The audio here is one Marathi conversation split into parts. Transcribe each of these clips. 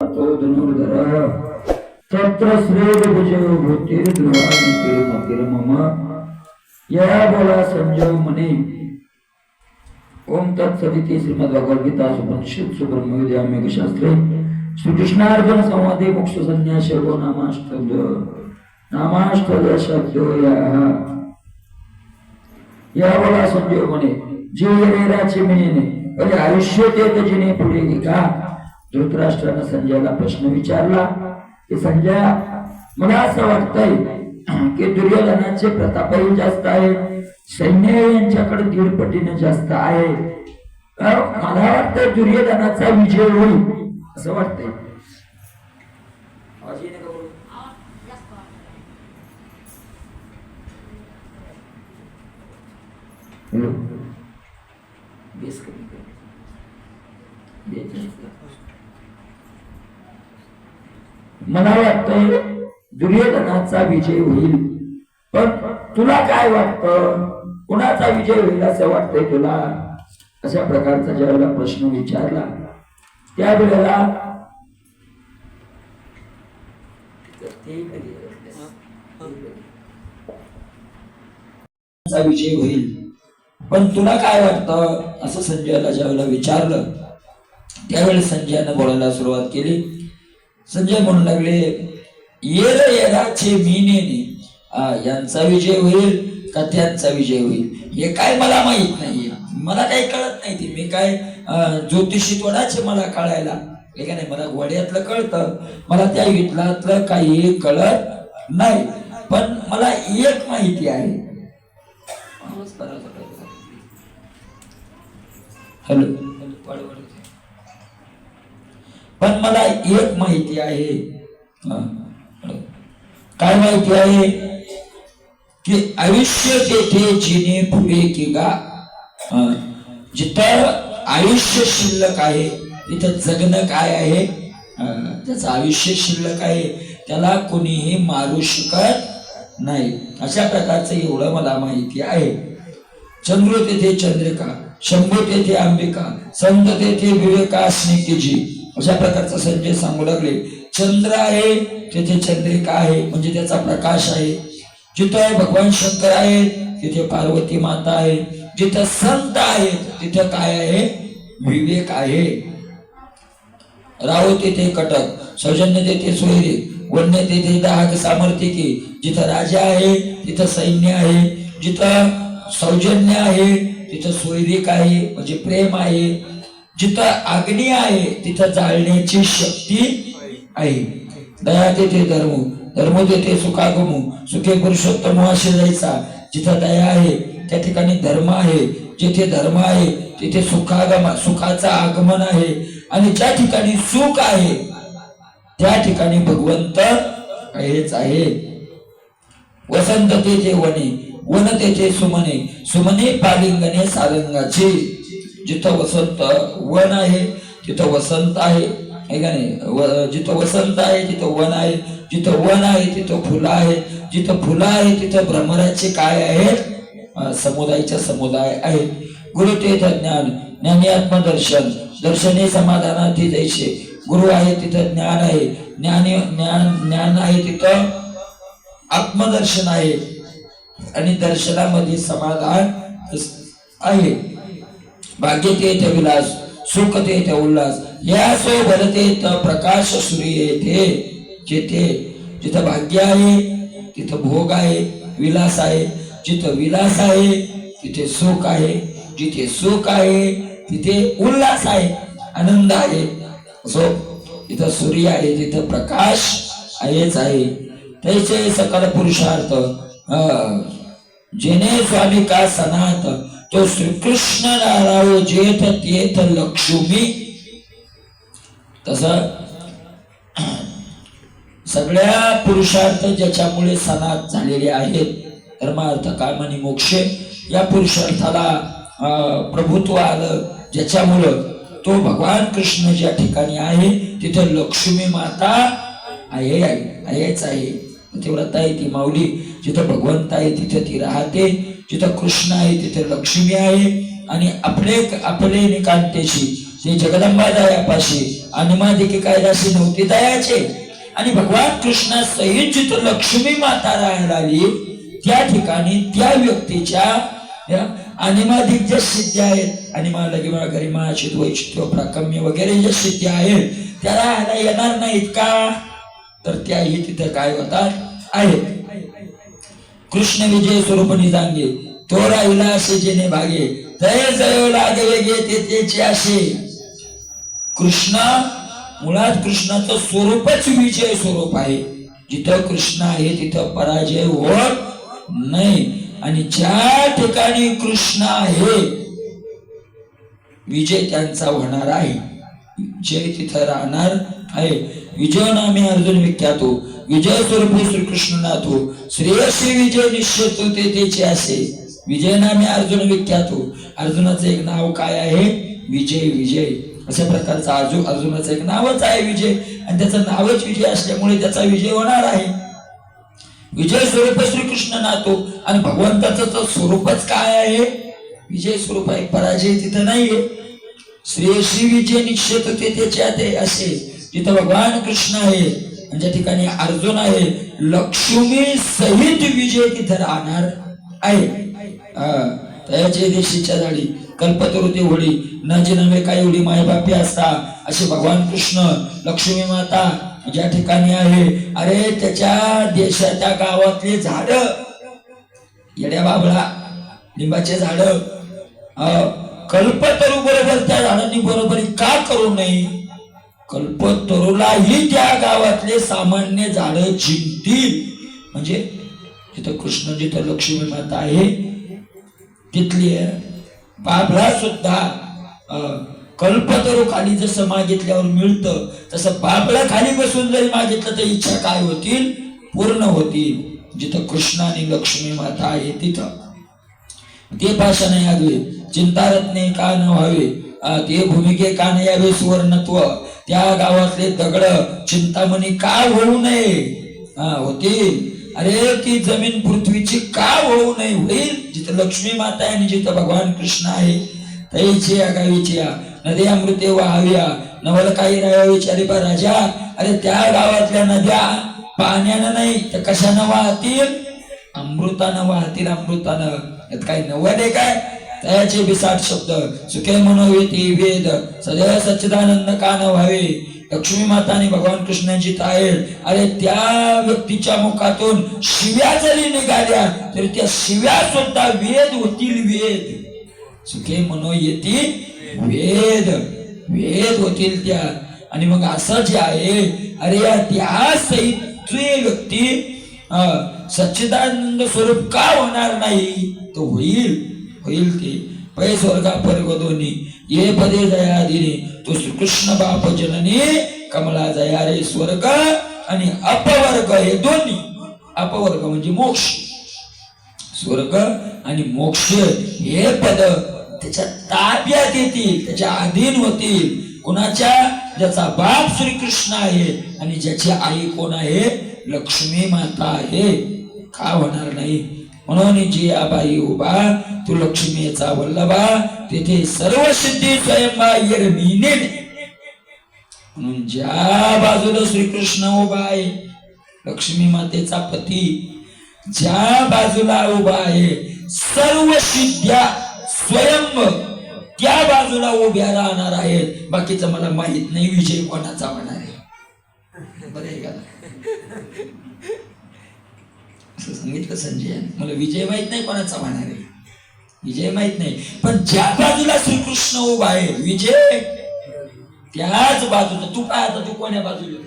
तो धनुर्धर तत्र श्रेयभुजयो भूतिर्ध्रुवानितिर्मतिर्मम या बोला संजय म्हणे. ओम तत्सदिति श्रीमद्भगवद्गीता उपनिषत्सु ब्रह्मविद्यामयोग शास्त्रे श्रीकृष्णार्जुन संवादे मोक्ष संन्यास योगो नामाष्टोदय शब्दो या बोला संजय म्हणे. जे येणाराचे मेने म्हणजे आयुष्य ते जिने पुढे का. धृतराष्ट्राने संजयाला प्रश्न विचारला की संजय मला असं वाटतंय की दुर्योधनाचे प्रतापही जास्त आहे, सैन्य यांच्याकडे 1.5 पटीने जास्त आहे. मला वाटतं दुर्योधनाचा विजय होईल असं वाटतंय. मला वाटतंय दुर्योधनाचा विजय होईल. पण तुला काय वाटतं, कुणाचा विजय होईल असं वाटतंय तुला. अशा प्रकारचा ज्यावेळेला प्रश्न विचारला त्यावेळेला विजय होईल पण तुला काय वाटतं असं संजयाला ज्यावेळेला विचारलं त्यावेळेस संजयानं बोलायला सुरुवात केली. संजय म्हणू लागले येराचे मीनेने यांचा विजय होईल का त्यांचा विजय होईल हे काय मला माहित नाहीये. मला काही कळत नाही. ते मी काय ज्योतिषी तोडाचे मला कळायला हे का नाही. मला घोड्यातलं कळतं, मला त्या विठलातलं काही कळत नाही. पण मला एक माहिती आहे. हॅलो पण मला एक माहिती आहे. काय माहिती आहे की आयुष्य तेथे जिने पुढे की गा. जिथं आयुष्य शिल्लक आहे तिथं जगणं काय आहे. त्याचं आयुष्य शिल्लक आहे त्याला कोणीही मारू शकत नाही. अशा प्रकारचं एवढं मला माहिती आहे. चंद्र तेथे चंद्रिका, शंभू तेथे अंबिका, संत तेथे विवेका स्नेकेजी. अशा प्रकारचा संजय सांगू लागले. चंद्र आहे तिथे चंद्रिका आहे म्हणजे त्याचा प्रकाश आहे. जिथं भगवान शंकर आहे तिथे पार्वती माता आहे. जिथं संत आहेत तिथं काय आहे विवेक आहे. राहो तेथे कटक, सौजन्य तेथे सोयरे, वन्य तेथे दाहक सामर्थ्यकी. जिथं राजा आहे तिथं सैन्य आहे. जिथं सौजन्य आहे तिथं सोयरिक आहे म्हणजे प्रेम आहे. जिथं अग्नी आहे तिथं जाळण्याची शक्ती आहे. दया तेथे धर्म, धर्म तेथे सुखागमू, सुखे पुरुषोत्तम असे जायचा. जिथं दया आहे त्या ठिकाणी धर्म आहे. जिथे धर्म आहे तिथे सुखाचा आगमन आहे. आणि ज्या ठिकाणी सुख आहे त्या ठिकाणी भगवंत आहेच आहे. वसंत तेथे वने, वन तेथे सुमने, सुमने पालिंगणे सारंगाची. जिथं वसंत वन आहे तिथं वसंत आहे का नाही. जिथं वसंत आहे तिथं वन आहे. जिथं वन आहे तिथं फुलं आहेत. जिथं फुलं आहे तिथं भ्रमराचे काय आहेत समुदायाचे समुदाय आहेत. गुरु तेथ ज्ञान, ज्ञानी आत्मदर्शन, दर्शने समाधानार्थी जैसे. गुरु आहे तिथं ज्ञान आहे. ज्ञान आहे तिथं आत्मदर्शन आहे. आणि दर्शनामध्ये समाधान आहे. भाग्य तेथ विलास, सुख तेथ उल्हास, या सो भरतेत प्रकाश सूर्य येथे. जेथे जिथं भाग्य आहे तिथं भोग आहे, विलास आहे. जिथं विलास आहे तिथे सुख आहे. जिथे सुख आहे तिथे उल्हास आहे, आनंद आहे. सो तिथं सूर्य आहे तिथं प्रकाश आहेच आहे. त्याचे सकल पुरुषार्थ जेने स्वामी का सनात तो श्रीकृष्ण नारायण जेथ तेथ लक्ष्मी. तस सगळ्या पुरुषार्थ ज्याच्यामुळे सनात झालेले आहेत धर्मार्थ काम आणि मोक्ष या पुरुषार्थाला प्रभुत्व आलं ज्याच्यामुळं तो भगवान कृष्ण ज्या ठिकाणी आहे तिथे लक्ष्मी माता आहेच आहे. ती व्रत आहे ती माऊली. जिथं भगवंत आहे तिथे ती राहते. जिथं कृष्ण आहे तिथे लक्ष्मी आहे. आणि आपले निकांतेशी ते जगदंबा दयापाशी animadiki काय राशी नव्हती दयाचे. आणि भगवान कृष्णा सहित जिथं लक्ष्मी माता राहायला आली त्या ठिकाणी त्या व्यक्तीच्या animadiक ज्या सिद्धी आहेत, अनिमा लगिमा गरिमा चित वैचित्य प्राकम्य वगैरे ज्या सिद्धी आहेत त्या राहायला येणार नाहीत का, तर त्याही तिथे काय होतात आहेत. कृष्ण विजय स्वरूपणी जांगे तो राहिला असे जेने भागे तय जयो लागले गे तेचे असे. कृष्ण मुळात कृष्णाचं स्वरूपच विजय स्वरूप आहे. जिथं कृष्ण आहे तिथं पराजय होत नाही. आणि ज्या ठिकाणी कृष्ण आहे विजय त्यांचा होणार आहे, विजय तिथं राहणार आहे. विजय नामे अर्जुन विख्यातो विजय स्वरूप श्रीकृष्ण नाथो श्रेयसी विजय निश्चित होते त्याचे असे. विजय नामे अर्जुन विख्यातो, अर्जुनाचं एक नाव काय आहे, विजय. विजय अशा प्रकारचा अर्जुनाचं एक नावच आहे विजय, आणि त्याचं नावच विजय असल्यामुळे त्याचा विजय होणार आहे. विजय स्वरूप श्रीकृष्ण नाथो, आणि भगवंताचं स्वरूपच काय आहे, विजय स्वरूप आहे, पराजय तिथं नाहीये. श्रेयसी विजय निश्चित होते त्याचे असे. जिथं भगवान कृष्ण आहे आणि ज्या ठिकाणी अर्जुन आहे लक्ष्मी सहित विजय तिथं राहणार आहे. त्याचे देशीच्या झाडी कल्पतरू ते होडी न जे नव्हे काही एवढी मायबापी असता असे भगवान कृष्ण लक्ष्मी माता ज्या ठिकाणी आहे, अरे त्याच्या देशाच्या गावातले झाड, येड्या बाबळा लिंबाचे झाड, कल्पतरू बरोबर त्या झाडांनी बरोबरी का करू नये, कल्पतरूलाही त्या गावातले सामान्य झाड जिंकतील. म्हणजे जिथं कृष्ण जिथं लक्ष्मी माता आहे तिथली बाबळा सुद्धा कल्पतरू खाली जसं मागितल्यावर मिळतं तसं बाबळा खाली बसून जरी मागितलं तर इच्छा काय होतील, पूर्ण होतील. जिथं कृष्ण आणि लक्ष्मी माता आहे तिथं ते पाषाण यावे चिंतारत्ने का न व्हावे, ते भूमिके का न यावे सुवर्णत्व, त्या गावातले दगड चिंतामणी का होऊ नये, होतील. अरे ती जमीन पृथ्वीची का होऊ नये, होईल. जिथं लक्ष्मी माता आहे आणि जिथं भगवान कृष्ण आहे तैची गावीची नदी अमृते वाहाव्या नवल काही राहावीची. अरे बा राजा, अरे त्या गावातल्या नद्या पाण्यानं नाही तर कशानं वाहतील, अमृतानं वाहतील. अमृतानं यात काही नवल आहे काय, त्याचे बिसाट शब्द सुखे मनोवेती वेद सदैव सच्चिदानंद का न व्हावे. लक्ष्मी माता आणि भगवान कृष्णांची आहे, अरे त्या व्यक्तीच्या मुखातून शिव्या जरी निघाल्या तरी त्या शिव्या सुद्धा वेद होतील. वेद सुखे मनोयेती वेद, वेद होतील त्या. आणि मग असं जे आहे, अरे या त्या सहित व्यक्ती सच्चिदानंद स्वरूप का होणार नाही, तो होईल. होईल ते पै स्वर्गा परगोदोनी ये पदे दया दिने तो श्रीकृष्ण बाप जननी कमला दया रे. स्वर्ग आणि अपवर्ग हे दोन्ही, अपवर्ग म्हणजे मोक्ष, स्वर्ग आणि मोक्ष हे पद त्याच्या ताब्यात येतील, त्याच्या अधीन होतील. कुणाच्या, ज्याचा बाप श्रीकृष्ण आहे आणि ज्याची आई कोण आहे, लक्ष्मी माता आहे. का होणार नाही. म्हणून जी आबाई उभा तू लक्ष्मीचा वल्लभा तेथे सर्व सिद्धी स्वयंबाह्य मीने. म्हणून ज्या बाजूला श्रीकृष्ण उभा आहे लक्ष्मी मातेचा पती, ज्या बाजूला उभा आहे सर्व सिद्ध्या स्वयं त्या बाजूला उभ्या राहणार आहेत. बाकीचं मला माहित नाही विजय कोणाचा होणार आहे. बरं आहे का, सांगितलं संजय, मला विजय माहित नाही कोणाचा होणार आहे, विजय माहित नाही. पण ज्या बाजूला श्रीकृष्ण उभा आहे विजय त्याच बाजूला. तू काय आता, तू कोण्या बाजूला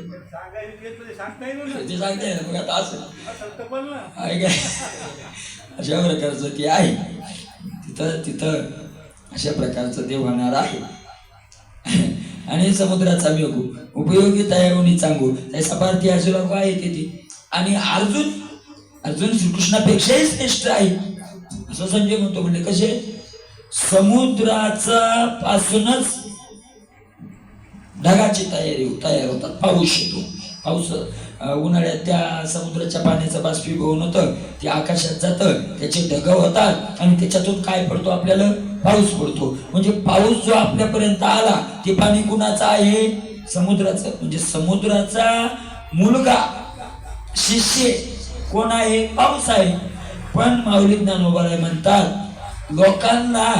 ते सांगते ना, मग आता असं आहे काय, अशा प्रकारचं ते आहे तिथं. तिथं अशा प्रकारचं ते होणार आहे. आणि समुद्राचा मेघू उपयोगी तयारुनी चांगू त्या सपार्थी अर्जुला काय येते ती. आणि अर्जुन श्रीकृष्णापेक्षाही श्रेष्ठ आहे असं संजय म्हणतो. म्हणजे कसे, समुद्राचा पासूनच ढगाची तयार होतात. पाऊस येतो, पाऊस उन्हाळ्यात त्या समुद्राच्या पाण्याचं बाष्पीभवन होतं, ते आकाशात जातं, त्याचे ढग होतात आणि त्याच्यातून काय पडतो, आपल्याला पाऊस पडतो. म्हणजे पाऊस जो आपल्यापर्यंत आला ते पाणी कुणाचं आहे, समुद्राचं म्हणजे समुद्राचा मुलगा शिष्य कोण आहे? पाऊस आहे. पण माऊली ज्ञानोबा म्हणतात लोकांना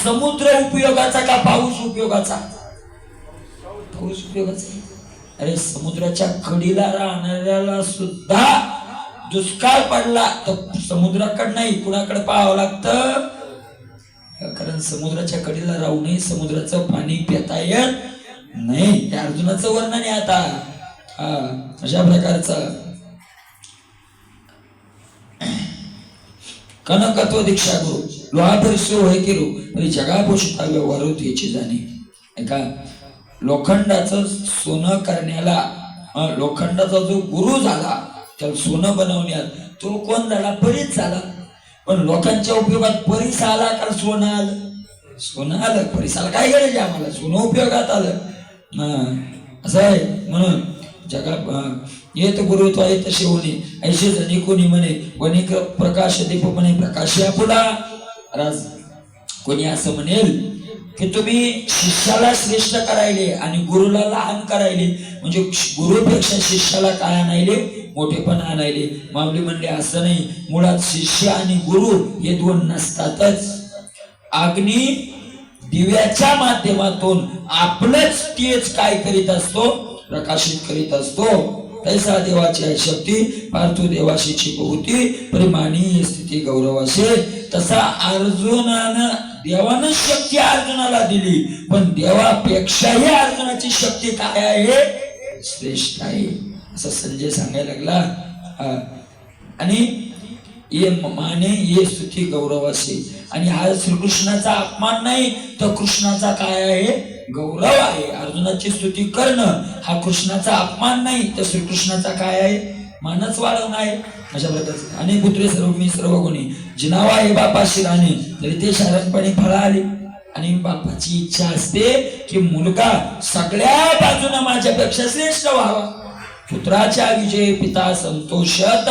समुद्र उपयोगाचा का पाऊस उपयोगाचा? पाऊस उपयोगाचा. अरे समुद्राच्या कडीला राहणाऱ्याला सुद्धा दुष्काळ पडला तर समुद्राकडे नाही कुणाकडे पाहावं लागतं, कारण समुद्राच्या कडीला राहूनही समुद्राचं पाणी पिता येत नाही. त्या अर्जुनाचं वर्णन आहे आता अशा प्रकारचं. कनकत्व दीक्षा गुरु लोहाभरसो होय किरू म्हणजे जगापोषिता व्यवहार होत याची जाणे. का लोखंडाचं सोनं करण्याला लोखंडाचा जो गुरु झाला त्याला सोनं बनवण्यात तो कोण झाला? परीच झाला. पण लोकांच्या उपयोगात परीस आला का सोनं आलं? सोनं आलं. परीसाला काय गरज आहे? आम्हाला सोनं उपयोगात आलं. असं आहे. म्हणून जगा येत गुरुत्व येत शिवणे ऐशे जणी कोणी म्हणे वनिक प्रकाश दीप म्हणे प्रकाशिया पुढा राज. कोणी असं म्हणेल की तुम्ही शिष्याला श्रेष्ठ करायले आणि गुरुला लहान करायले म्हणजे गुरुपेक्षा शिष्याला काय आणायले? मोठेपण आणायले. माऊली म्हणले असं नाही. मुळात शिष्य आणि गुरु हे दोन नसतातच. अग्नी दिव्याच्या माध्यमातून आपलंच तेज काय करीत असतो? प्रकाशित करीत असतो. तैसा देवाची शक्ती पार्थो देवाशीची बहुती परिमाणी स्थिती गौरवाशे. तसा अर्जुनानं देवानं शक्ती अर्जुनाला दिली पण देवापेक्षाही अर्जुनाची शक्ती काय आहे? श्रेष्ठ आहे असं संजय सांगायला लागला. आणि ये माने ये स्तुती गौरवाशी. आणि हा श्रीकृष्णाचा अपमान नाही तर कृष्णाचा काय आहे? गौरव आहे. अर्जुनाची स्तुती करणं हा कृष्णाचा अपमान नाही तर श्रीकृष्णाचा काय आहे? मानच वाढवणं आहे. अशा प्रकारचे अनेक पुत्रे सर्व मी सर्व गुणी जिनावा आहे बापाशी राणे तरी ते शारणपणे फळ आले. आणि बापाची इच्छा असते की मुलगा सगळ्या बाजूने माझ्यापेक्षा श्रेष्ठ व्हावा. पुत्राच्या विजय पिता संतोषत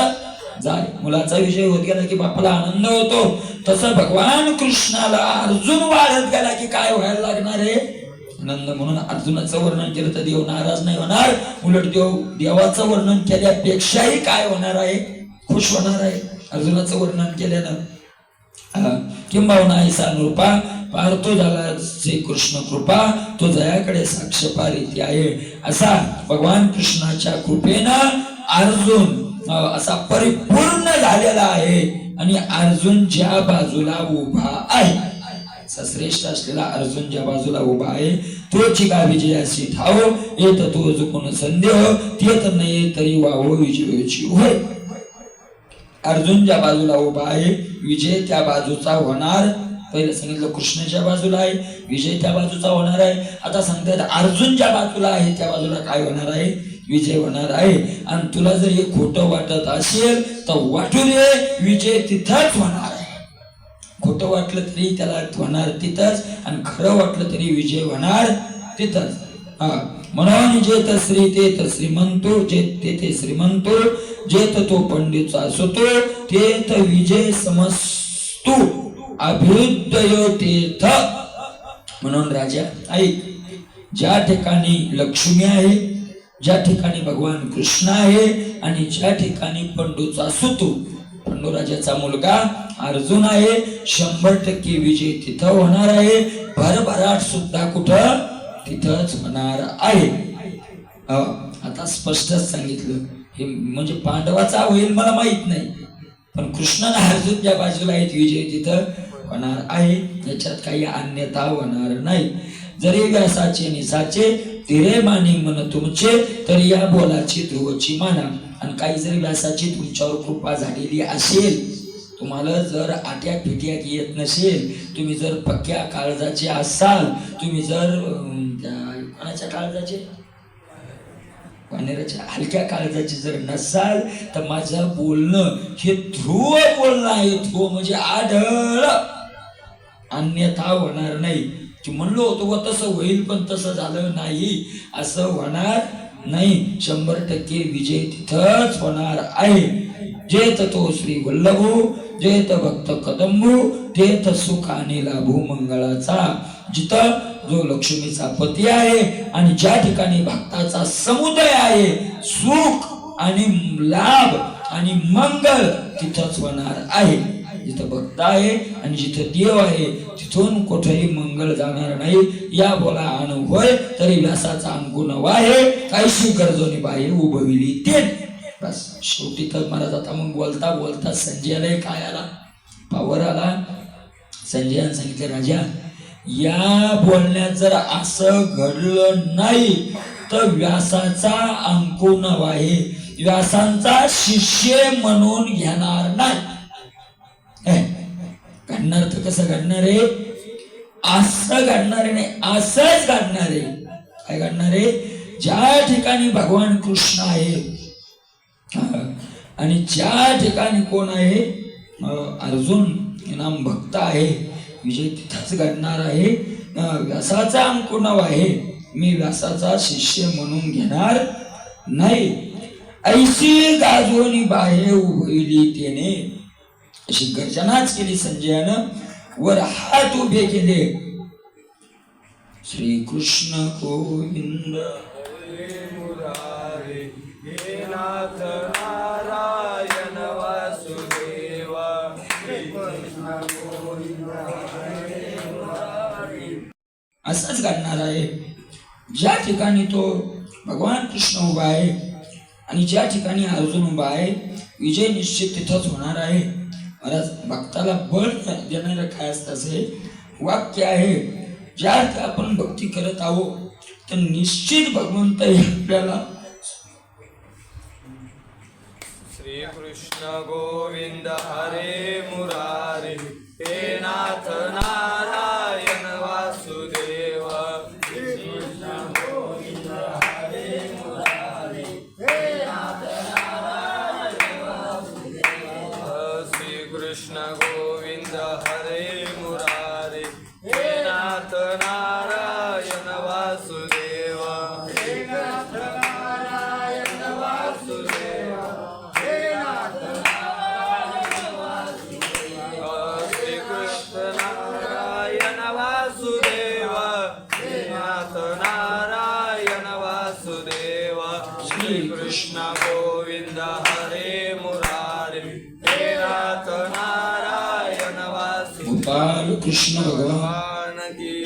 जाय. मुलाचा विजय होत गेला की बापाला आनंद होतो. तसं भगवान कृष्णाला अर्जुन वाढत गेला की काय व्हायला लागणार आहे? आनंद. म्हणून अर्जुनाचं वर्णन केलं तर देव नाराज नाही होणार. उलट देवाचं वर्णन केल्यापेक्षाही काय होणार आहे? खुश होणार आहे अर्जुनाचं वर्णन केल्यानं. किंबहुना ऐसा नृपा पार्थो झाला श्रीकृष्ण कृपा तो जयाकडे साक्ष पारिती आहे. असा भगवान कृष्णाच्या कृपेनं अर्जुन असा परिपूर्ण झालेला आहे. आणि अर्जुन ज्या बाजूला उभा आहे श्रेष्ठ असलेला अर्जुन ज्या बाजूला उभा आहे तोची का विजयाशी ठाव येत तो चुकून संदेह ते तर नाही तरी वावो विजयाची होय. अर्जुन ज्या बाजूला उभा आहे विजय त्या बाजूचा होणार. पहिलं सांगितलं कृष्णाच्या बाजूला आहे विजय त्या बाजूचा होणार आहे. आता सांगतात अर्जुन ज्या बाजूला आहे त्या बाजूला काय होणार आहे? विजय होणार आहे. आणि तुला जर हे खोटं वाटत असेल तर वाटू दे विजय तिथंच होणार आहे. खोटं वाटलं तरी त्याला होणार तिथंच आणि खरं वाटलं तरी विजय होणार तिथंच. म्हणून जेत श्री तेत श्रीमंतो जेत ते श्रीमंतो जेत तो पंडित असतो तेत विजय समस्तू अभ्युदय तेथ. म्हणून राजा ऐक ज्या ठिकाणी लक्ष्मी आहे ज्या ठिकाणी भगवान कृष्ण आहे आणि ज्या ठिकाणी पंडूचा सुतू पंडूराजाचा मुलगा अर्जुन आहे 100% विजय तिथं होणार आहे. भरभराट सुद्धा कुठं? तिथंच होणार आहे. आता स्पष्टच सांगितलं हे म्हणजे पांडवाचा होईल मला माहित नाही पण कृष्ण आणि अर्जुन ज्या बाजूला आहेत विजय तिथं होणार आहे. याच्यात काही अन्यथा होणार नाही. जरी व्यासाचे निसाचे तिरे मानी मन तुमचे तरी या बोलाची ध्रुवची माना. आणि काही जरी व्यासाची तुमच्यावर कृपा झालेली असेल तुम्हाला जर आट्या पिट्या येत नसेल तुम्ही जर पक्क्या काळजाचे असाल तुम्ही जर कोणाच्या काळजाचे पानेराच्या हलक्या काळजाचे जर नसाल तर माझं बोलणं हे ध्रुव बोलणं आहे. ध्रुव म्हणजे आढळ अन्यथा होणार नाही. की म्हणलो होतो तसं होईल पण तसं झालं नाही असं होणार नाही. 100% विजय तिथंच होणार आहे. जेत तो श्री वल्लभो जेत भक्त कदंबो तेथ सुख आणि लाभो मंगळाचा. जिथं जो लक्ष्मीचा पती आहे आणि ज्या ठिकाणी भक्ताचा समुदाय आहे, सुख आणि लाभ आणि मंगल तिथंच होणार आहे. जिथं भक्त आहे आणि जिथं देव आहे तिथून कुठेही मंगल जाणार नाही. या बोला अनुभव तरी व्यासाचा अंकुन वाहे, काहीशी गरजोनी बाहे उभविली ते. बस शेवटी तर मला जाता मग बोलता बोलता संजयाला काय आला, पावर आला. संजयाने सांगितलं, राजा या बोलण्यात जर असं घडलं नाही तर व्यासाचा अंकुन वाहे, व्यासांचा शिष्य म्हणून घेणार नाही. घडणार तर कसं घडणार आहे, असं घडणार आहे नाही, असंच घडणार आहे. काय घडणार आहे, ज्या ठिकाणी भगवान कृष्ण आहे आणि ज्या ठिकाणी कोण आहे, अर्जुन नाम भक्त आहे, विजय तिथंच घडणार आहे. व्यासाचा अंकुन आहे, मी व्यासाचा शिष्य म्हणून घेणार नाही. ऐशी गाजवणी बाहे उभविली त्याने, अशी गर्जनाच केली संजयानं. वर हात उभे केले. श्री कृष्ण गोविंद मुरारे, हे नाथ नारायण वासुदेव, असंच घडणार आहे. ज्या ठिकाणी तो भगवान कृष्ण उभा आहे आणि ज्या ठिकाणी अर्जुन उभा आहे, विजय निश्चित तिथंच होणार आहे. महाराज भक्ताला बळ देणारं काय असतं असे वाक्य आहे. ज्या अर्थी आपण भक्ती करत आहोत तर निश्चित भगवंत आपल्याला श्री कृष्ण गोविंद हरे मुरारे, हे नाथ नारायण वासुदेव, कृष्ण गोविंद हरे मुरारे, हे नाथ नारायण वासुदेव, श्री कृष्ण गोविंद हरे मुरारे, हे नाथ नारायण वासुदेव, हे नाथ नारायण वासुदेव, हे नाथ नारायण वासुदेव, श्री कृष्ण नारायण वासुदेव, हे नाथ नारायण वासुदेव, श्री कृष्ण गोविंद हरे मुरारे, हे नाथ नारायण वासुदेव. गोपाल कृष्ण भगवान की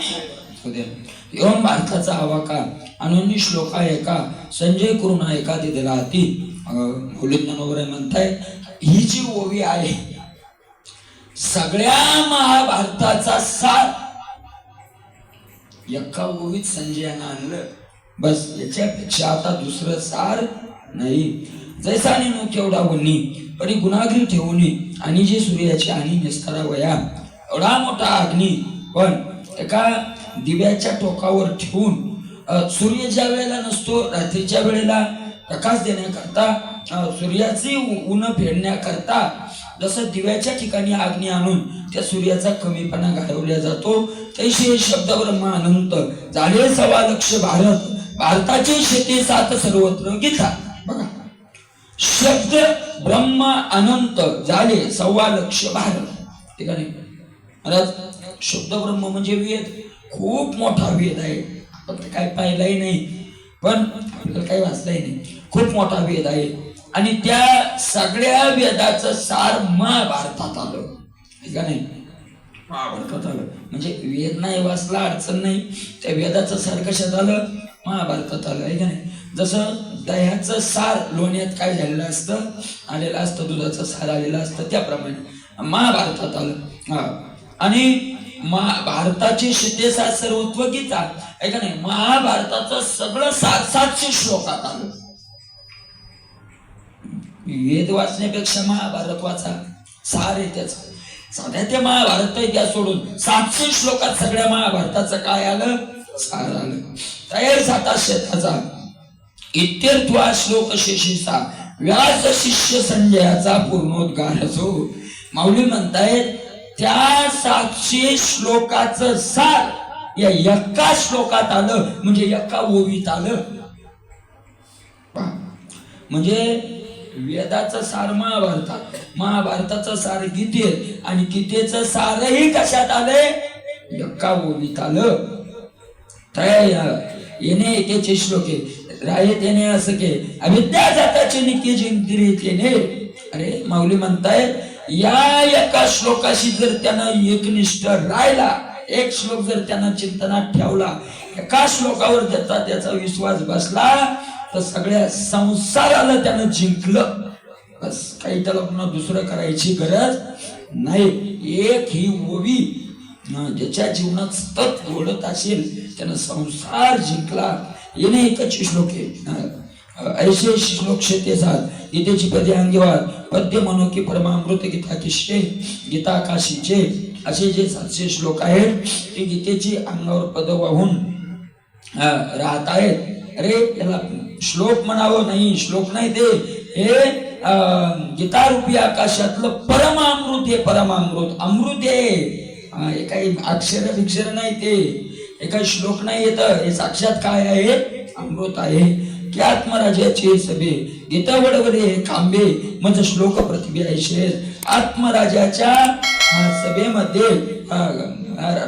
एवं भारताचा आवाका अनन्य श्लोका एका संजय करून एका दिला ती मुलींना म्हणताय. ही जी ओवी आहे सगळ्या महाभारताचा सार एका ओवीत संजयानं आणलं. बस याच्यापेक्षा आता दुसरं सार नाही. जैसा नो केवढा वन्नी परी गुणाग्री ठेवून आणि जे सूर्याची आणि निस्तारा वया, एवढा मोठा अग्नी पण एका दिव्याच्या टोकावर ठेवून सूर्य ज्या वेळेला नसतो रात्रीच्या वेळेला प्रकाश देण्याकरता, सूर्याची ऊन फेडण्याकरता जसं दिव्याच्या ठिकाणी अग्नी आणून त्या सूर्याचा कमीपणा घालवला जातो, तैसे शब्द ब्रह्म अनंत झाले 1.25 भारत, भारताचे शेती 7 सर्वत्र गीता. बघा, शब्द ब्रह्म अनंत झाले 1.25 भारत. ठीक आहे महाराज, शब्द ब्रह्म म्हणजे वेद, खूप मोठा वेद आहे. आपण काय पाहिलाही नाही पण आपल्याला काही वाचलंही नाही. खूप मोठा वेद आहे आणि त्या सगळ्या वेदाचं सार महाभारतात आलं. ठीक आहे, महाभारतात आलं. म्हणजे वेद नाही वाचला अडचण नाही, त्या वेदाचं सार कशात आलं, महाभारतात आलं. आहे का नाही. जसं दह्याचं सार लोण्यात काय झालेलं असतं, आलेलं असतं, दुधाचं सार आलेलं असतं, त्याप्रमाणे महाभारतात आलं. आणि भारताची शितेसा सर्वत्व गीता आहे का नाही. महाभारताचं सगळं 700 श्लोकात आलं. वेद वाचण्यापेक्षा महाभारत वाचा, सार आहे त्याच. साध्या ते महाभारत त्या सोडून 700 श्लोकात सगळ्या महाभारताचं काय आलं, सार आलं. तयार 7 शेताचा इत्यर्थवा श्लोक शेषीचा व्यास शिष्य संजयाचा पूर्णोद्गार असो. माऊली म्हणतायत त्या 700 श्लोकाचं सार या एका श्लोकात आलं, म्हणजे एका ओवीत आलं. म्हणजे वेदाचं सार महाभारतात, महाभारताचं सार गीतेत आणि गीतेचं सारही कशात आलंय, एका ओवीत आलं. काय येणे एकेचे श्लोक आहे, रायत येणे असं के अविद्या जाताचे निके जिंकरीत येणे. अरे माऊली म्हणताय या एका श्लोकाशी जर त्यानं एकनिष्ठ राहिला, एक श्लोक जर त्यानं चिंतनात ठेवला, एका श्लोकावर त्याचा विश्वास बसला तर सगळ्या संसाराला त्यानं जिंकलं. बस काही त्याला पुन्हा दुसरं करायची गरज नाही. एक ही ओवी ज्याच्या जीवनात सतत ओढत असेल त्यानं संसार जिंकला. येणे एकच श्लोक आहे. ऐसे श्लोक शेते सात गीतेची पदे अंगीवाद पद्य म्हणो की परमामृत गीता किशे गीता काशीचे असे जे 700 श्लोक आहेत ते गीतेची अंगावर पद वाहून राहत आहेत. अरे याला श्लोक म्हणावं नाही, श्लोक नाही ते, हे गीतारूपी आकाशातलं परमामृत हे परमामृत अमृत आहे. हे काही अक्षर नाही, ते काही श्लोक नाही येत, हे साक्षात काय आहे? अमृत आहे. की आत्मराजाचे सभे गीता वडवडे कांबे म्हणजे श्लोक प्रतिभा आहे. आत्मराजाच्या सभेमध्ये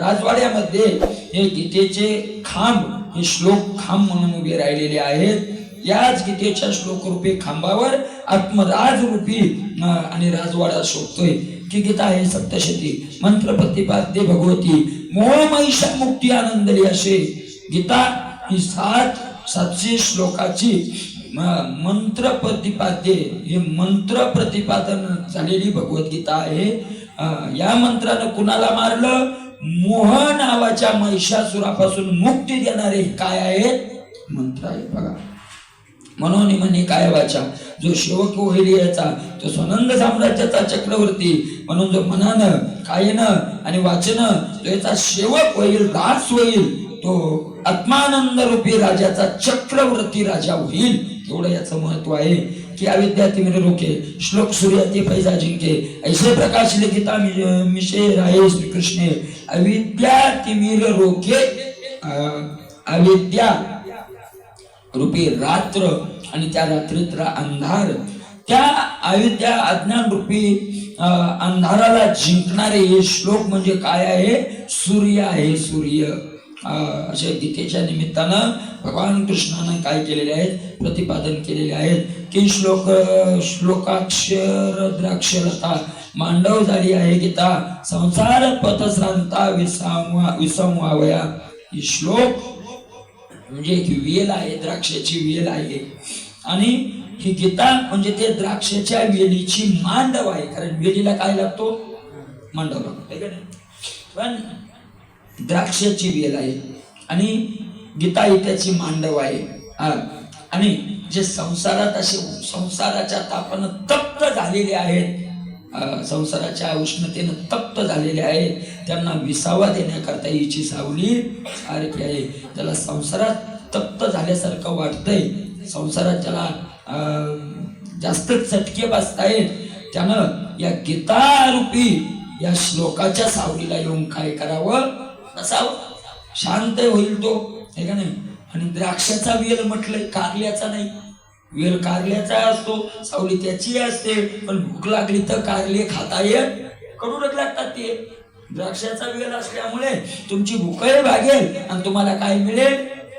राजवाड्यामध्ये हे गीतेचे खांब, हे श्लोक खांब म्हणून उभे राहिलेले आहेत. याच गीतेच्या श्लोक रूपी खांबावर आत्मराज रूपी आणि राजवाडा शोधतोय. की गीता आहे सप्तशती मंत्र प्रतिपाद्य भगवती मोहमहिषा मुक्ती आनंदली असे. गीता ही 700 श्लोकाची मंत्र प्रतिपाद्य, हे मंत्र प्रतिपादन झालेली भगवद्गीता आहे. या मंत्रानं कुणाला मारलं? मोह नावाच्या महिषासुरापासून मुक्ती देणारे काय आहेत? मंत्र आहे बघा. म्हणून म्हणे काय वाचा जो सेवक होईल याचा तो स्वनंद साम्राज्याचा चक्रवर्ती. म्हणून जो मनानं कायनं आणि वाचनं तो याचा सेवक होईल, दास होईल, तो आत्मानंद रूपी राजाचा चक्रवर्ती राजा होईल. एवढं याचं महत्व आहे. की अविद्या तिमिर रोके श्लोक सूर्य ते पैजा जिंके ऐसे प्रकाश गीता मिशे राये श्रीकृष्ण. अविद्या तिमिर रोके, अविद्या रूपी रात्र आणि त्या रात्रीत अंधार, त्या अविद्या अज्ञान रूपी अंधाराला जिंकणारे हे श्लोक म्हणजे काय आहे? सूर्य आहे. सूर्य अशा गीतेच्या निमित्तानं भगवान कृष्णानं काय केलेले आहेत? प्रतिपादन केलेले आहेत. की श्लोकाक्षर द्राक्षलता मांडव झाली आहे गीता संसार पथश्रांता विसंवावया. ही श्लोक म्हणजे एक वेल आहे, द्राक्षाची वेल आहे. आणि ही गीता म्हणजे ते द्राक्षाच्या वेलीची मांडव आहे. कारण वेलीला काय लागतो? मांडव लागतो. पण द्राक्षाची वेल आहे आणि गीता ही त्याची मांडव आहे. आणि जे संसारात असे संसाराच्या तापानं तप्त झालेले आहेत, संसाराच्या उष्णतेनं तप्त झालेले आहेत, त्यांना विसावा देण्याकरता हिची सावली सारखी आहे. त्याला संसारात तप्त झाल्यासारखं वाटतंय, संसारात ज्याला जास्त चटके बसतायत, त्यानं या गीता रूपी या श्लोकाच्या सावलीला येऊन काय करावं? बसावं. शांत होईल तो, हे का नाही. आणि द्राक्षाचा वेल म्हटलंय, कारल्याचा नाही. वेल कारल्याचा असतो, सावली त्याची असते. पण भूक लागली तर कारले खाता येत, कडूनच लागतात ते. द्राक्षाचा वेल असल्यामुळे तुमची भूकही भागेल आणि तुम्हाला काय मिळेल?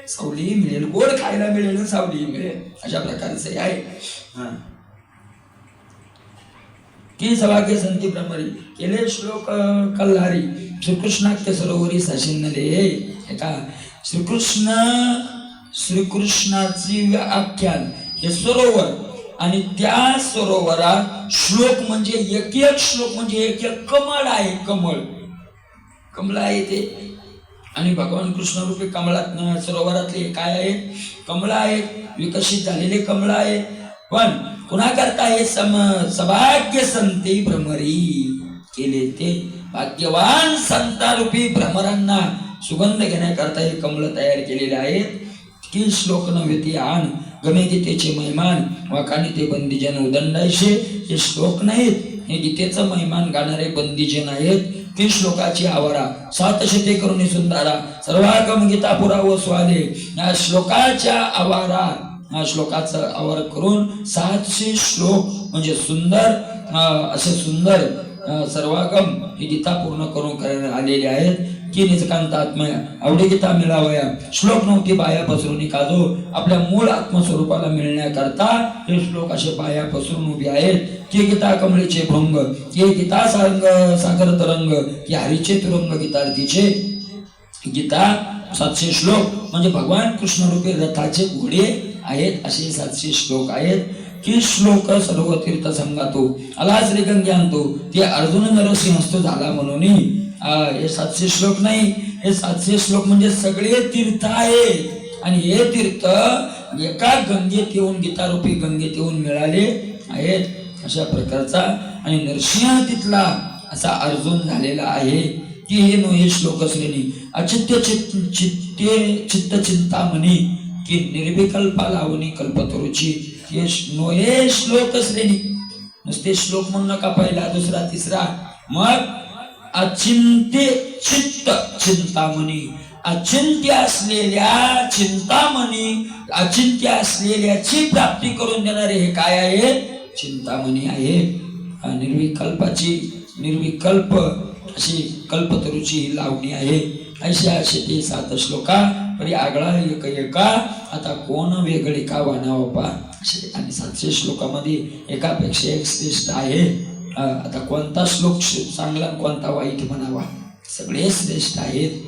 सावली मिळेल, गोड खायला मिळेल, सावली मिळेल. अशा प्रकारचे आहे. की सवाके संती भ्रमरी केले श्लोक कल्हारी श्रीकृष्णाख्य सरोवरी सशिन्नले. एका श्रीकृष्णाची आख्यान हे सरोवर आणि त्या सरोवरात श्लोक म्हणजे एक एक श्लोक म्हणजे एक एक कमळ आहे. कमळ आहे ते. आणि भगवान कृष्ण रूपी कमळात सरोवरातले काय आहेत? कमळ आहेत, विकसित झालेले कमळ आहेत. पण कुणाकरता हे सभाग्य संती भ्रमरी केले ते भाग्यवान संतारूपी भ्रमरांना सुगंध घेण्याकरता हे कमळ तयार केलेले आहेत. की श्लोक नव्हे ते आण गमे गीतेचे महिमान वाकानी ते बंदीजन उदंडायचे. हे श्लोक नाहीत, हे गीतेचं महिमान गाणारे बंदीजन आहेत. ती श्लोकाची आवारा 700 करुणी सुंदरा सर्वागम गीता पुरा व स्वाले. या श्लोकाच्या आवारा, हा श्लोकाचा आवार करून 700 श्लोक म्हणजे सुंदर असे सुंदर सर्वागम ही गीता पूर्ण करून आलेले आहेत. की निजकांतात्मय आवडी गीता मिळावया श्लोक नव्हती बाया पसरून काजो आपल्या मूळ आत्मस्वरूपाला मिळण्याकरता हे श्लोक असे बाया पसरून उभे आहेत की गीता कमळीचे भृंग की गीता सागर तरंग की हरीचे तुरंग गीतार्थीचे गीता 700 श्लोक म्हणजे भगवान कृष्ण रूपी रथाचे घोडे आहेत असे 700 श्लोक आहेत की श्लोक सर्व तीर्थ संगातो आला श्री गंग्यांतो ते अर्जुन नरसिंहस्थ झाला म्हणून हे 700 श्लोक नाही हे 700 श्लोक म्हणजे सगळे तीर्थ आहेत आणि हे तीर्थ एका गंगेत येऊन गीतारूपी गंगेत येऊन मिळाले आहेत अशा प्रकारचा आणि नरसिंह तिथला असा अर्जुन झालेला आहे की हे श्लोक श्रेणी अचित्य चित्त चिंतामणी की निर्विकल्पा लावणी कल्पतरुची हे श्लोक श्रेणी नुसते श्लोक म्हणू नका पहिला दुसरा तिसरा मग अचिंत्य चित्त चिंतामणी अचिंत्य असलेल्या चिंतामणी अचिंत्य असलेल्याची प्राप्ती करून देणारे हे काय आहे चिंतामणी आहे निर्विकल्प अशी कल्पतरुची ही लावणी आहे असे ते 7 श्लोका परी आगळा एक एका आता कोण वेगळे का वानावपा असे आणि 700 श्लोकामध्ये एकापेक्षा एक श्रेष्ठ आहे आता कोणता श्लोक चांगला कोणता वाईट म्हणावा सगळे श्रेष्ठ आहेत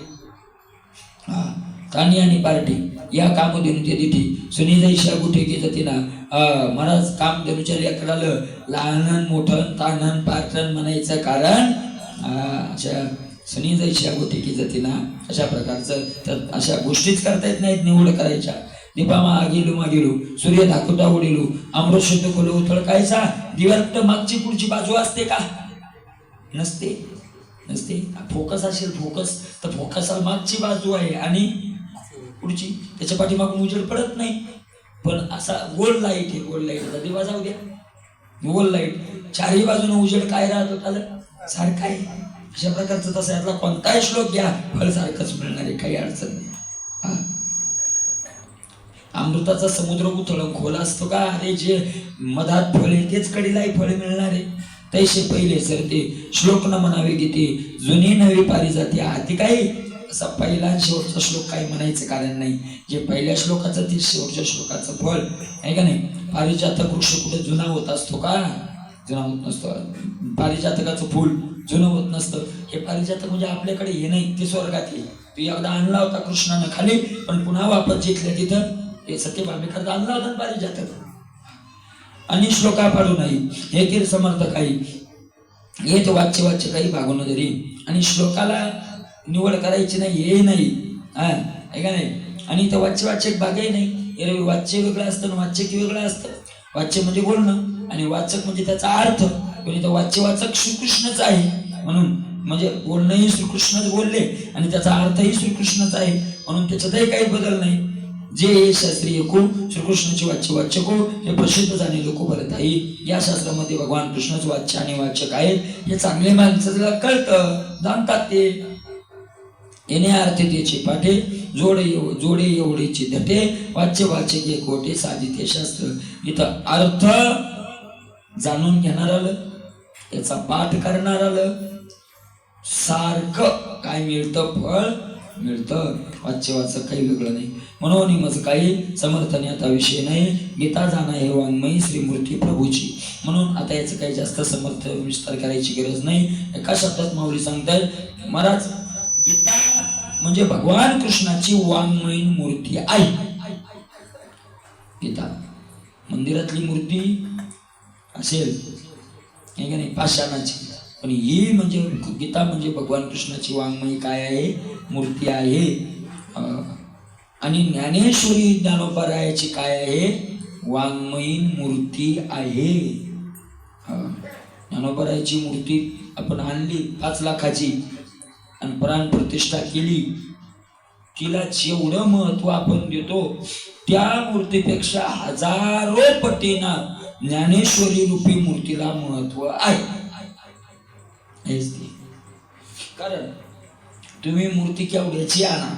तानी आणि पार्टी या कामधेनु ते दिठी सुनीजा गुठे की जतीना महाराज कामधेनुच्या लेकराला लहान मोठं तानन पार्टन म्हणायचं कारण अशा सुनीजा गुठे की जतीना अशा प्रकारचं तर अशा गोष्टीच करता येत नाहीत निवड करायच्या दीपा मागेलो सूर्य धाकुटा उडिलो अमृत शुद्ध खोलो उथळकायचा दिव्यात मागची पुढची बाजू असते का नसते फोकस असेल फोकस तर फोकसाला मागची बाजू आहे आणि पुढची त्याच्या पाठीमागून उजेड पडत नाही पण असा गोल लाईट आहे गोल लाईट दिवा जाऊ द्या गोल लाईट चारही बाजूने उजेड काय राहत होता सारखा आहे अशा प्रकारचं तसं यातला कोणताही श्लोक घ्या फळ सारखंच मिळणार आहे काही अडचण नाही अमृताचा समुद्र उथळून खोल असतो का अरे जे मधात फळे तेच कडीलाही फळे मिळणार आहे तैसे पहिले सर ते श्लोक न म्हणावे गीते जुनी नवी पारिजाती हाती काही असा पहिला शेवटचा श्लोक काही म्हणायचं कारण नाही जे पहिल्या श्लोकाचं ते शेवटच्या श्लोकाचं फळ आहे का नाही पारिजातक वृक्ष कुठे जुना होत असतो का जुना होत नसतो पारिजातकाचं फूल जुनं होत नसतं हे पारिजातक म्हणजे आपल्याकडे हे नाही ते स्वर्गात ये तू एकदा आणला होता कृष्णानं खाली पण पुन्हा वापस जिथल्या तिथं हे सत्यभामिकरता आणला होता पारिजातक आणि श्लोका पाडू नाही हे किर समर्थ काही हे तो वाच्य काही भागून जरी आणि श्लोकाला निवड करायची नाही हे नाही आहे का नाही आणि इथं वाच्य भागही नाही हे वाच्य वेगळं असतं वाच्य की वेगळं असतं वाच्य म्हणजे बोलणं आणि वाचक म्हणजे त्याचा अर्थ पण इथं वाचक श्रीकृष्णच आहे म्हणून म्हणजे बोलणंही श्रीकृष्णच बोलले आणि त्याचा अर्थही श्रीकृष्णच आहे म्हणून त्याच्यातही काही बदल नाही जे शास्त्रीय को श्रीकृष्णाचे वाच्य को हे प्रसिद्ध झाले लोक भरत आहे या शास्त्रामध्ये भगवान कृष्णच वाच्य आणि वाचक आहेत हे चांगले माणसाला कळतं जाणतात ते येणे अर्थ त्याचे पाठे जोडे एवढेचे धटे वाच्य हे कोटे साधिते शास्त्र इथं अर्थ जाणून घेणार आलं त्याचा पाठ करणार आलं सारखं काय मिळतं फळ मिळतं वाच्य काही वेगळं नाही म्हणून माझं काही समर्थने आता विषय नाही गीता जाणं हे वाङ्मयी श्रीमूर्ती प्रभूची म्हणून आता याचं काही जास्त समर्थ विस्तार करायची गरज नाही एका शब्दात माऊली सांगतात महाराज गीता म्हणजे भगवान कृष्णाची वाङ्मयी मूर्ती आहे गीता मंदिरातली मूर्ती असेल हे का नाही पाषाणाची पण ही म्हणजे गीता म्हणजे भगवान कृष्णाची वाङ्मयी काय आहे मूर्ती आहे आणि ज्ञानेश्वरी ज्ञानोबरायाची काय आहे वाङ्मयी मूर्ती आहे ज्ञानोबरायाची मूर्ती आपण आणली 5 लाखाची आणि प्राण प्रतिष्ठा केली तिला जेवढं महत्व आपण देतो त्या मूर्तीपेक्षा हजारो पटीनं ज्ञानेश्वरी रूपी मूर्तीला महत्व आहे कारण तुम्ही मूर्ती केवढ्याची आणा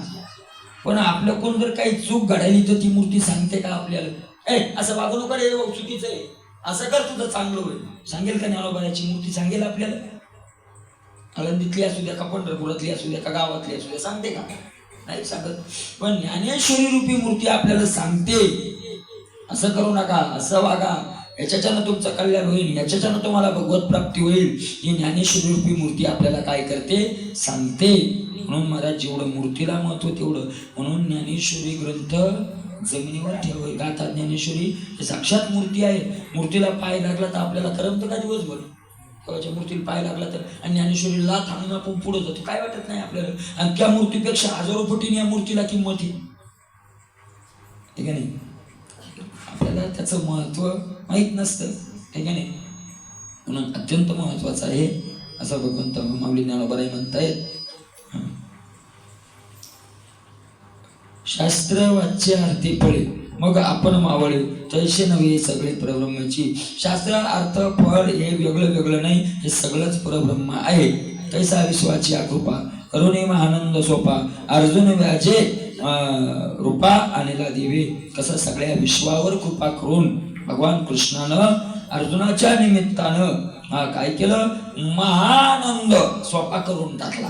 पण आपलं कोण जर काही चूक घडायली तर ती मूर्ती सांगते का आपल्याला असं वागू नका रे चुकीचं आहे असं कर तुझं चांगलं होईल सांगेल का ज्ञानोबाची मूर्ती सांगेल आपल्याला आळंदीतली असू द्या का पंढरपुरातली असू द्या का गावातली असू द्या सांगते का? नाही सांगत. पण ज्ञानेश्वरी रूपी मूर्ती आपल्याला सांगते असं करू नका, असं वागा, याच्याच्यानं तुमचं कल्याण होईल, याच्याच्यानं तुम्हाला भगवत प्राप्ती होईल. ही ज्ञानेश्वरी रूपी मूर्ती आपल्याला काय करते? सांगते. म्हणून महाराज जेवढं मूर्तीला महत्व तेवढं, म्हणून ज्ञानेश्वरी ग्रंथ जमिनीवर ठेवावे. गाथा ज्ञानेश्वरी हे साक्षात मूर्ती आहे. मूर्तीला पाय लागला तर आपल्याला करमतं का दिवसभर? देवाच्या मूर्तीला पाय लागला तर, आणि ज्ञानेश्वरीला लाथ आणून आपण पुढे जातो, काय वाटत नाही आपल्याला? आणि त्या मूर्तीपेक्षा हजारो पटीने या मूर्तीला किंमत आहे, ठीक आहे नाही? आपल्याला त्याचं महत्व माहीत नसतं, ठीक आहे नाही? म्हणून अत्यंत महत्वाचं आहे असं भगवंत माऊली ज्ञानोबाराय म्हणतायत. शास्त्र वाच्य आरती फळे मग आपण मावळे, तैसे नव्हे सगळे परब्रह्माची. शास्त्र अर्थ फळ हे वेगळं वेगळं नाही, हे सगळंच परब्रह्म आहे. तैसा विश्वाची कृपा करुणे आनंद सोपा, अर्जुन व्याजे रूपा आणला देवे. कसं सगळ्या विश्वावर कृपा करून भगवान कृष्णानं अर्जुनाच्या निमित्तानं काय केलं? महानंद सोपा करून टाकला.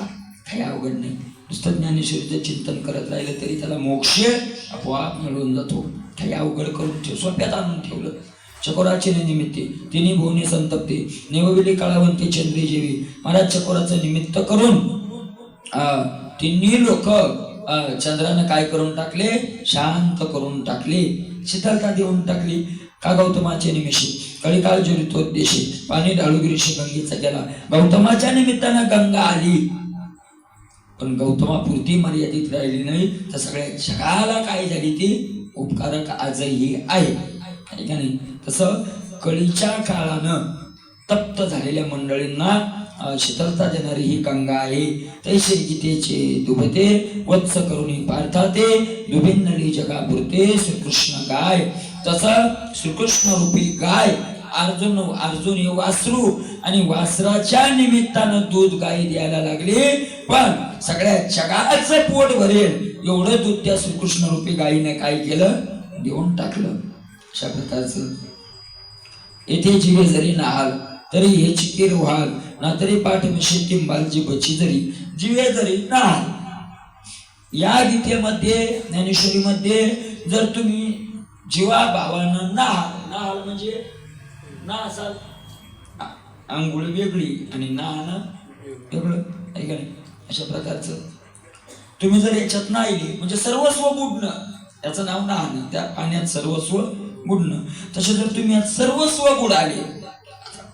काही अवघड नाही. नुसतं ज्ञानेश्वरीचं चिंतन करत राहिलं तरी त्याला मोक्ष आपोआप मिळून जातो. काही अवघड करून सोप्यात आणून ठेवलं. चकोराचे निमित्ते तिन्ही भुवने संतप्ते, नेवविले काळावंते चंद्रे जेवी. महाराज चकोराचं निमित्त करून तिन्ही लोक चंद्रानं काय करून टाकले? शांत करून टाकले, शीतलता देऊन टाकली. का गौतमाचे निमिषे कळीकाळ ज्वलितोद्देशे, पाणी ढाळू गिरीशी गंगेचा गेला. गौतमाच्या निमित्तानं गंगा आली, पण गौतमापुरती मर्यादित राहिली नाही, तर सगळ्या जगाला काय झाली ती उपकारक आजही आहे, का नाही? तसं कळीच्या काळानं तप्त झालेल्या मंडळींना शीतलता देणारी ही गंगा आहे. तैसे गीतेचे दुभते वत्स करुणी पार्थाते, दुभिन्नली जगापुरते श्रीकृष्ण गाय. तसं श्रीकृष्ण रूपी गाय अर्जुन हे वासरू, आणि वासराच्या निमित्तानं दूध गायी द्यायला लागले, पण सगळ्या जगाचं पोट भरेल एवढं दूध त्या श्रीकृष्ण रूपी गायीने काय केलं? देऊन टाकलं. अशा प्रकारचं येथे जीवे जरी नाहाल तरी हे चिकीर व्हाल, ना तरी पाठ मिशे तिंबाल जीवची जरी. जीवे जरी नाहाल, या गीतेमध्ये ज्ञानेश्वरीमध्ये जर तुम्ही जीवा भावानं नाहाल म्हणजे ना असाल, आंघोळ वेगळी आणि नाहणं वेगळं, आहे का नाही? अशा प्रकारचं तुम्ही जर याच्यात नाहीली म्हणजे सर्वस्व बुडणं, याचं नाव नाहणं. त्या पाण्यात सर्वस्व बुडणं. तसे जर तुम्ही यात सर्वस्व बुडाले,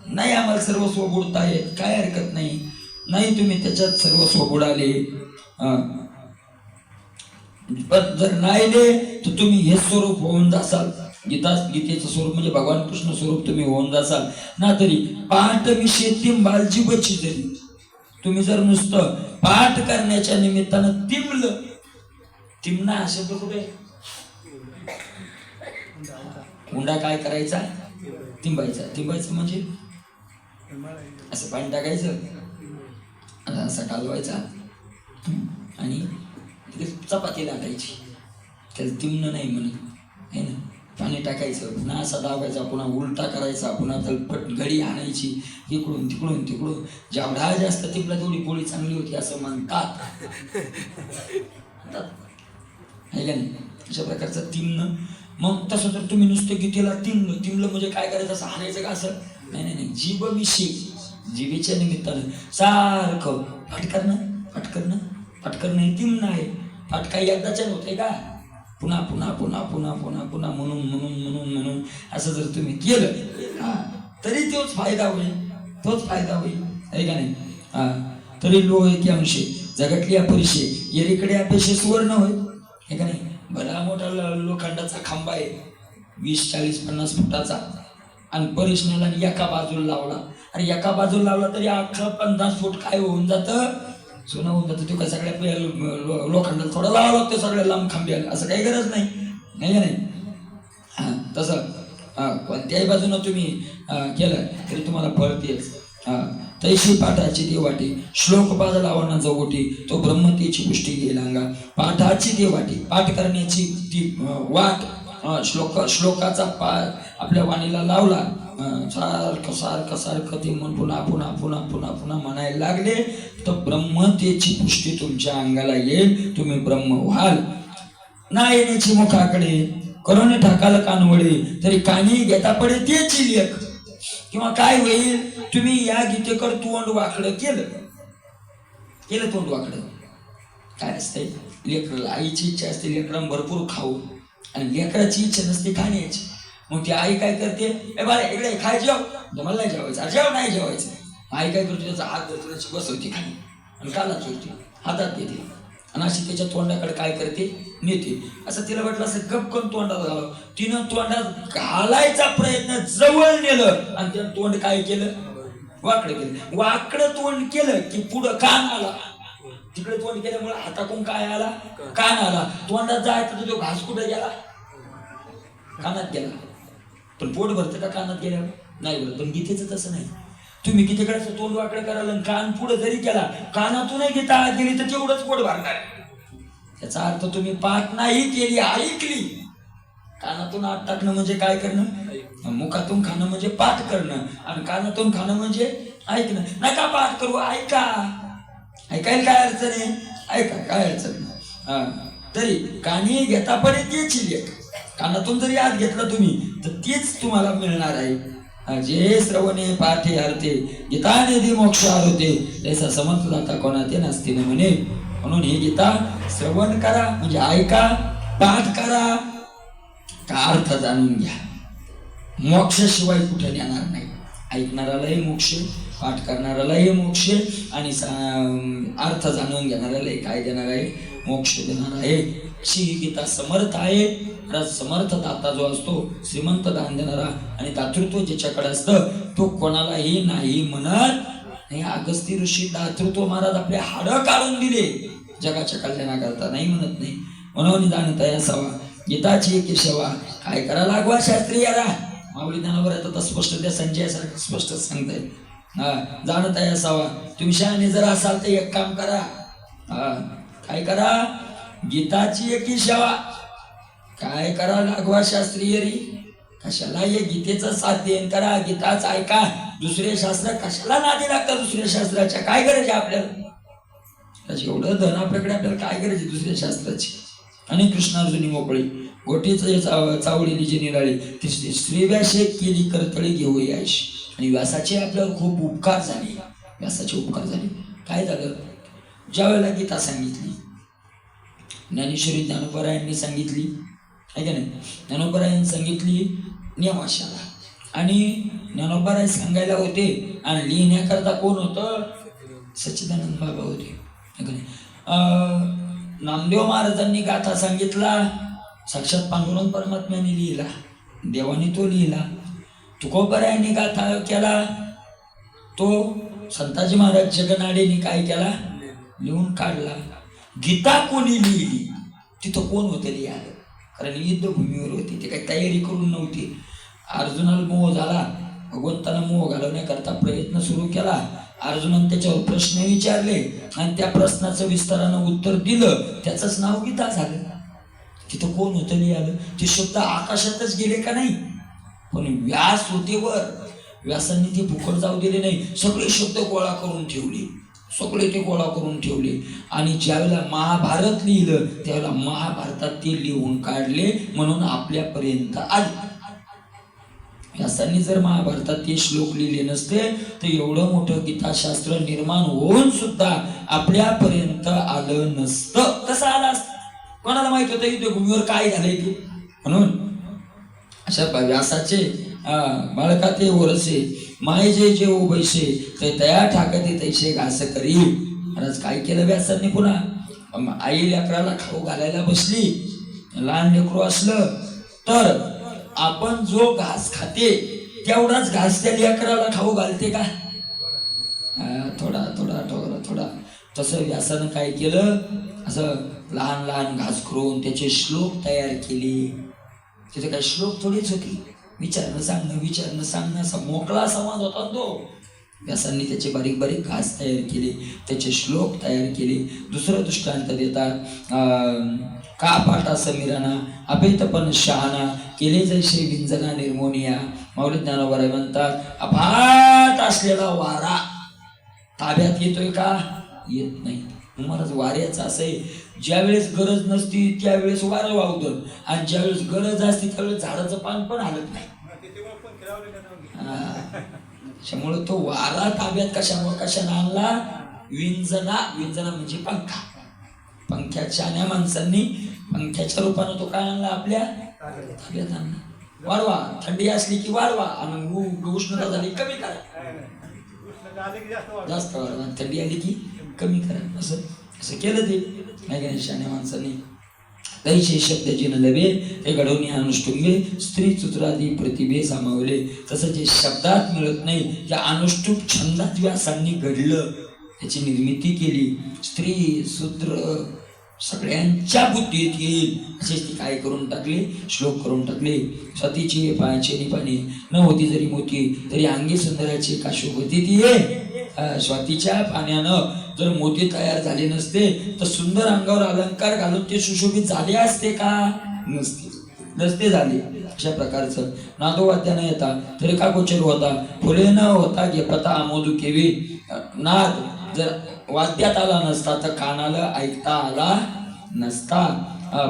नाही आम्हाला सर्वस्व बुडता येत, काय हरकत नाही, नाही तुम्ही त्याच्यात सर्वस्व बुडाले, पण जर नाहीले तर तुम्ही हे स्वरूप होऊन जासाल. गीतेचं स्वरूप म्हणजे भगवान कृष्ण स्वरूप तुम्ही होऊन जासाल. ना तरी पाठ विषय तिंबाल जीवची जरी. तुम्ही जर नुसतं पाठ करण्याच्या निमित्तानं तिमणं हा शब्द कुठे? हुंडा काय करायचा? तिंबायचं म्हणजे असं पाणी टाकायचं, असा कालवायचा आणि चपाती लागायची, त्याला तिमणं नाही म्हणत, है ना? पाणी टाकायचं, पुन्हा असा दाबायचा, पुन्हा उलटा करायचा, पुन्हा तलपट घडी आणायची इकडून तिकडून. जेवढा जास्त तिकडं तेवढी पोळी चांगली होती असं म्हणतात, आहे का नाही? अशा प्रकारचं तिमणं. मग तसं जर तुम्ही नुसतं गीतेला तिमलं म्हणजे काय करायचं? असं हाणायचं का? असं नाही. जीव विषय, जीवेच्या निमित्तानं सारखं पाठ करणं हे तिमणं आहे. पाठ काही एकदाच्या नव्हते का? पुन्हा म्हणून असं जर तुम्ही केलं तरी तोच फायदा होईल, आहे का नाही? तरी लोह एके अंशे जगटली अपरिशे, येरीकडे अपेक्षे सुवर्ण होईल, आहे का नाही? भला मोठा लोखंडाचा खांबा आहे 20, 40, 50 फुटाचा, आणि परिश्रमाला एका बाजूला लावला, आणि एका बाजूला लावला तरी अख्खा 50 फूट काय होऊन जातं? सोनं होऊन जातं. तो काय सगळ्या लोखंडाला थोडा लावा लागतो सगळ्या लांब खांब्याला, असं काही गरज नाही, नाही का नाही? तसं कोणत्याही बाजूनं तुम्ही केलं तरी तुम्हाला फळ तेच. तैशी पाठाची ती वाटी, श्लोक पाद लावणं जवटी, तो ब्रह्मतेची पुष्टी घेईल अंगा. पाठाची ती वाटी, पाठ करण्याची ती वाट, श्लोकाचा आपल्या वाणीला लावला सारखं सारखं सारखं ते म्हणून पुन्हा पुन्हा पुन्हा पुन्हा पुन्हा म्हणायला लागले तर ब्रह्मतेची पुष्टी तुमच्या अंगाला येईल, तुम्ही ब्रह्म व्हाल. ना येण्याची मुखाकडे करोने टाकाल कानवडे, तरी कानी घेता पडे तेची लेख. किंवा काय होईल, तुम्ही या गीतेकडे तोंड वाकडं केलं तोंड वाकडं. काय असतंय, लेकराला आईची इच्छा असते लेकरांना भरपूर खाऊ, आणि लेकराची इच्छा नसते खाण्याची. मग ती आई काय करते, ए बाळा इकडे खाय जेव, मला नाही जेवायचं, जेव नाही जेवायचं. आई काय करते, त्याचा हात धरते, त्याची बसवते खाली आणि काला चोरते, हातात घेते आणि अशी त्याच्या तोंडाकडे काय करते, नेते. असं तिला वाटलं असं गपकन तोंडात घालावं. तिनं तोंडात घालायचा प्रयत्न जवळ नेलं आणि त्यानं तोंड काय केलं, वाकडं केलं. वाकडं तोंड केलं की पुढं कान आला, तिकडे तोंड केल्यामुळे हाताकडून काय आला, कान आला. तोंडात जायचं तो घास कुठे गेला, कानात गेला. पण पोट भरतं का कानात गेल्यावर, नाही भरत. पण गीतेचं तसं नाही. तुम्ही गीतेकडे तोंड वाकडं कराल आणि कान पुढे जरी केला, कानातूनही गीता आत गेली तर तेवढंच पोट भरणार. याचा अर्थ तुम्ही पाठ नाही केली, ऐकली. कानातून आत टाकणं म्हणजे काय करणं, मुखातून खाणं म्हणजे पाठ करणं, आणि कानातून खाणं म्हणजे ऐकणं. नका पाठ करू, ऐका. ऐकायला काय अडचण आहे, ऐका, काय अडचण नाही. तरी कानी घेता पडे तेची लेख. कानातून जरी आत घेतलं तुम्ही तर तेच तुम्हाला मिळणार आहे. जे श्रवणे पाठे हरते, गीता निधी मोक्ष आरोते, त्याचा समर्थ जाता कोणाते नसते न म्हणे. म्हणून ही गीता श्रवण करा म्हणजे ऐका, पाठ करा, का अर्थ जाणून घ्या. मोक्षाशिवाय कुठे नेणार नाही. ऐकणारालाही मोक्ष, पाठ करणारालाही मोक्ष, आणि अर्थ जाणून घेणाऱ्यालाही काय देणार आहे, मोक्ष देणार आहे. अशी ही गीता समर्थ आहे. समर्थ दाता जो असतो, श्रीमंत दान देणारा आणि दातृत्व ज्याच्याकडे असतं तो कोणालाही नाही म्हणत नाही. अगस्ती ऋषी दातृत्व महाराज आपले हाडं काढून दिले जगाच्या कल्याणाकरता, नाही म्हणत नाही. म्हणून जाणता असावा गीताची एक सेवा, काय करा लागवा शास्त्रीयाला. माऊली ज्ञानावर येतात स्पष्ट, त्या संजयासारखं स्पष्ट सांगताय. जाणता असावा. तुम्ही शहाणे जर असाल तर एक काम करा, काय करा, गीताची एकी सेवा. काय करा लागवा शास्त्रीय री, कशाला हे गीतेचं साध्ययन करा, गीताच ऐका. दुसरे शास्त्र कशाला नादी लागतात दुसऱ्या शास्त्राच्या, काय गरज आहे आपल्याला. एवढं धन आपल्याकडे, आपल्याला काय गरज आहे दुसऱ्या शास्त्राची. आणि कृष्णार्जुनी मोकळी गोटीचं चावडीली जी निराळी, ती श्रीव्यासे केली करतळी घेऊ यायश. आणि व्यासाचे आपल्यावर खूप उपकार झाले, व्यासाचे उपकार झाले. काय झालं, ज्या वेळेला गीता सांगितली, ज्ञानेश्वरी ज्ञानोबरायांनी सांगितली, आहे का नाही, ज्ञानोबरायांनी सांगितली नेवाशाला, आणि ज्ञानोबराय सांगायला होते आणि लिहिण्याकरता कोण होतं, सच्चिदानंद बाबा होते. नामदेव महाराजांनी गाथा सांगितला, साक्षात पांडुरंग परमात्म्याने लिहिला, देवाने तो लिहिला. तुकोबरायांनी गाथा केला, तो संताजी महाराज जगनाडेनी काय केला, लिहून काढला. गीता कोणी लिहिली, तिथं कोण होतं लिहायला, कारण युद्धभूमीवर होती, ते काही तयारी करून नव्हती. अर्जुनाला मोह झाला, भगवंतानं मोह घालवण्याकरता प्रयत्न सुरू केला. अर्जुनाने त्याच्यावर प्रश्न विचारले आणि त्या प्रश्नाचं विस्तारानं उत्तर दिलं, त्याचंच नाव गीता झालं. तिथं कोण होतं लिहायला, ते शब्द आकाशातच गेले का नाही, पण व्यास होते वर, व्यासांनी ते फुकट जाऊ दिले नाही. सगळे शब्द गोळा करून ठेवले, सगळे ते गोळा करून ठेवले. आणि ज्यावेळेला महाभारत लिहिलं त्यावेळेला महाभारतात ते लिहून काढले, म्हणून आपल्यापर्यंत आले. व्यासांनी जर महाभारतात ते श्लोक लिहिले नसते तर एवढं मोठं गीताशास्त्र निर्माण होऊन सुद्धा आपल्यापर्यंत आलं नसतं. कसं आलं असतं, कोणाला माहित होतं युद्धभूमीवर काय झालंय ते. म्हणून अशा व्यासाचे बाळका ते ओरसे, माय जे जे उभैसे ते तया ठाकते तैसे घास करी. आज काय केलं व्यासांनी, पुन्हा आई लेकराला खाऊ घालायला बसली, लहान लेकरू असलं तर आपण जो घास खाते तेवढाच घास त्या लेकराला खाऊ घालते का, थोडा थोडा थोडा थोडा. तसं व्यासानं काय केलं, असं लहान लहान घास करून त्याचे श्लोक तयार केले. तिथे काही श्लोक थोडीच होती, विचारणं सांगणं, विचारणं सांगणं, असा मोकळा संवाद होता तो. व्यासांनी त्याचे बारीक बारीक घास तयार केले, त्याचे श्लोक तयार केले. दुसरं दृष्टांत देतात, का पाटा समीराना अपेतपण शहाणा केले जैसे विंजना निर्मोनिया. माऊली ज्ञानोबा म्हणतात, अफाट असलेला वारा ताब्यात येतोय का? येत नाही. महाराज वाऱ्याचं असं आहे, ज्यावेळेस गरज नसती त्यावेळेस वारं वावतं, आणि ज्यावेळेस गरज असते त्यावेळेस झाडाचं पान पण हलत नाही. त्यामुळे तो वारा ताब्यात कशानं आणला? विंजना म्हणजे पंखा. पंख्याच्या अन्या माणसांनी पंख्याच्या रूपानं तो काय आणला? आपल्या ताब्यात आणला. वाढवा, थंडी असली की वाढवा, आणि उष्णता झाली कमी करा, जास्त वाढवा, थंडी आली की कमी करा. असं केलं ते नाही का शाण्या माणसांनी. दैशे शब्द जिन लवे ते घडवणे अनुष्टुंबे स्त्री चुत्रादी प्रतिभे सामावले. तसं जे शब्दात मिळत नाही त्या अनुष्टुप छंदात व्यासांनी घडलं, त्याची निर्मिती केली. स्त्री सूत्र सगळ्यांच्या बुद्धीत येईल असेच ती काय करून टाकले? श्लोक करून टाकले. सतीची पायाचे निपाणी न होती जरी मोती तरी अंगी सुंदराची का शोभती ती ये. स्वातीच्या पाण्यानं जर मोती तयार झाले नसते तर सुंदर अंगावर अलंकार घालून ते सुशोभित झाले असते का? नसते झाले. अशा प्रकारचं नादोवाद्यानं येता तरी का गोचर होता, फुले न होता घेपता आमोदू केवी. नाद जर वाद्यात आला नसता तर कानाला ऐकता आला नसता.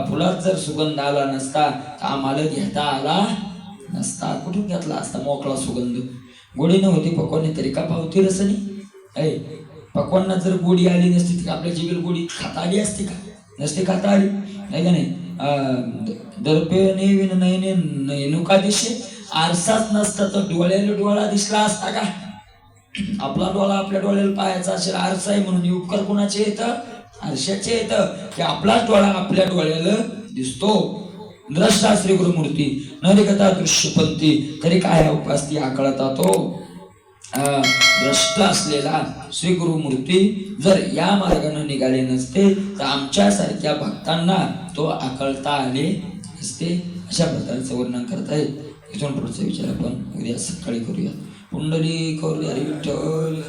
फुलात जर सुगंध आला नसता तर आम्हाला घेता आला नसता. कुठून घेतला असता मोकळा सुगंध? गोडी नव्हती पकवाने तरी का पावती रसनी. पकवांना जर गोडी आली नसती तर आपल्या जिभेला गोडी खाता आली असते का? नसते खाता आली, नाही का नाही. दर्पणे विन नयने नयनुका दिसे. आरसाच नसता तर डोळ्याला डोळा दिसला असता का? आपला डोळा आपल्या डोळ्याला पाहायचा असेल, आरसा आहे म्हणून उपकार कोणाचे येतं? आरशाचे येतं की आपलाच डोळा आपल्या डोळ्याला दिसतो. द्रष्टा श्री गुरुमूर्ती नरिकता दृश्यपंथी तरी काय उपासती आकळता तो. द्रष्टा असलेला श्री गुरुमूर्ती जर या मार्गाने निघाले नसते तर आमच्यासारख्या भक्तांना तो आकळता आले असते. अशा प्रकारचं वर्णन करतायत. इथून पुढचा विचार आपण उद्या सकाळी करूया. पुंडलिक हरी विठ्ठल.